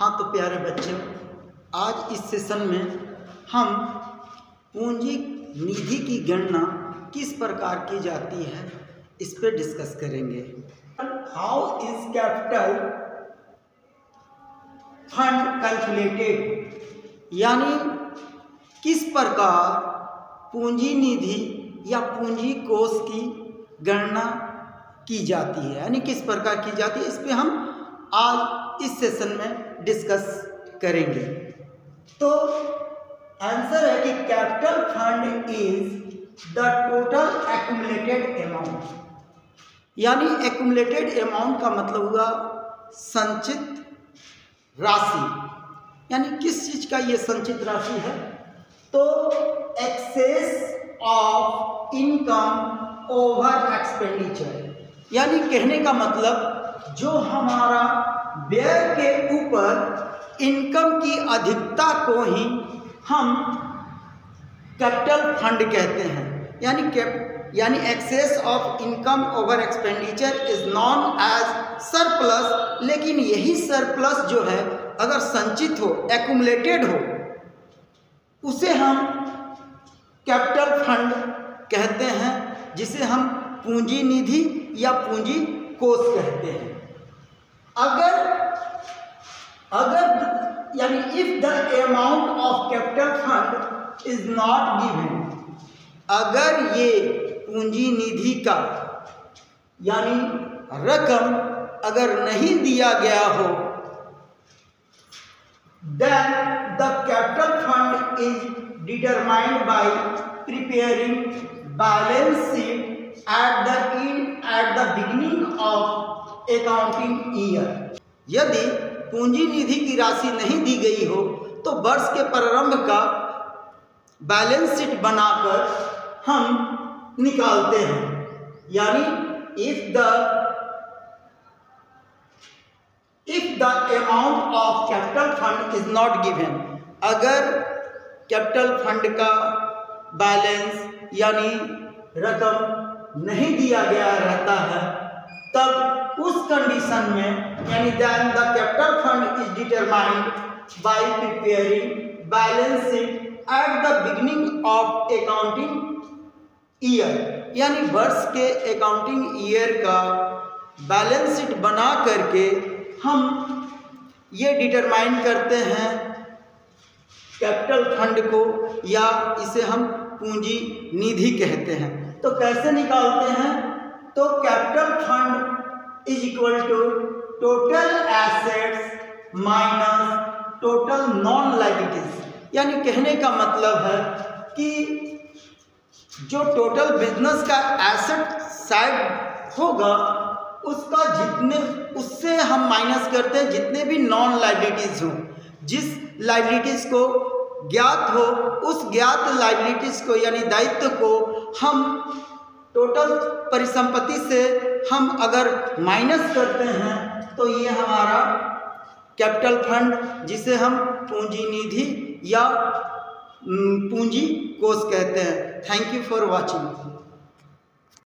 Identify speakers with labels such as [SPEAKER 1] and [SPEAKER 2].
[SPEAKER 1] हाँ तो प्यारे बच्चों, आज इस सेशन में हम पूंजी निधि की गणना किस प्रकार की जाती है इस पर डिस्कस करेंगे। How is capital fund calculated, यानी किस प्रकार पूंजी निधि या पूंजी कोष की गणना की जाती है, यानी किस प्रकार की जाती है, इस पे हम आज इस सेशन में डिस्कस करेंगे। तो आंसर है कि capital fund is the total accumulated amount, यानी एक्यूमुलेटेड अमाउंट का मतलब हुआ संचित राशि, यानी किस चीज का ये संचित राशि है, तो excess of income over expenditure, यानी कहने का मतलब जो हमारा व्यय के ऊपर इनकम की अधिकता को ही हम कैपिटल फंड कहते हैं। यानी excess of income over expenditure is known as surplus, लेकिन यही सरप्लस जो है अगर संचित हो, एक्यूमुलेटेड हो, उसे हम कैपिटल फंड कहते हैं, जिसे हम पूंजी निधि या पूंजी कोष कहते हैं। अगर यानी if the amount of capital fund is not given, अगर ये पूंजी निधि का यानी रकम अगर नहीं दिया गया हो, then the capital fund is determined by preparing balance sheet at the beginning of accounting year। यदि पूंजी निधि की राशि नहीं दी गई हो तो वर्ष के प्रारंभ का बैलेंस शीट बनाकर हम निकालते हैं। यानी if the amount of capital fund is not given, अगर कैपिटल फंड का बैलेंस यानी रकम नहीं दिया गया रहता है, तब उस कंडीशन में यानी then the capital fund is determined by preparing balance sheet at the beginning of accounting year, यानी वर्ष के अकाउंटिंग ईयर का बैलेंस शीट बना करके हम ये डिटरमाइन करते हैं कैपिटल फंड को, या इसे हम पूंजी निधि कहते हैं। तो कैसे निकालते हैं, तो capital fund is equal to total assets minus total non liabilities, यानी कहने का मतलब है कि जो टोटल बिजनेस का एसेट साइड होगा उससे हम माइनस करते हैं जितने भी नॉन लायबिलिटीज हों। जिस लायबिलिटीज को ज्ञात हो उस ज्ञात लायबिलिटीज को यानी दायित्व को हम टोटल परिसंपत्ति से हम अगर माइनस करते हैं तो ये हमारा कैपिटल फंड, जिसे हम पूंजी निधि या पूंजी कोष कहते हैं। Thank you for watching.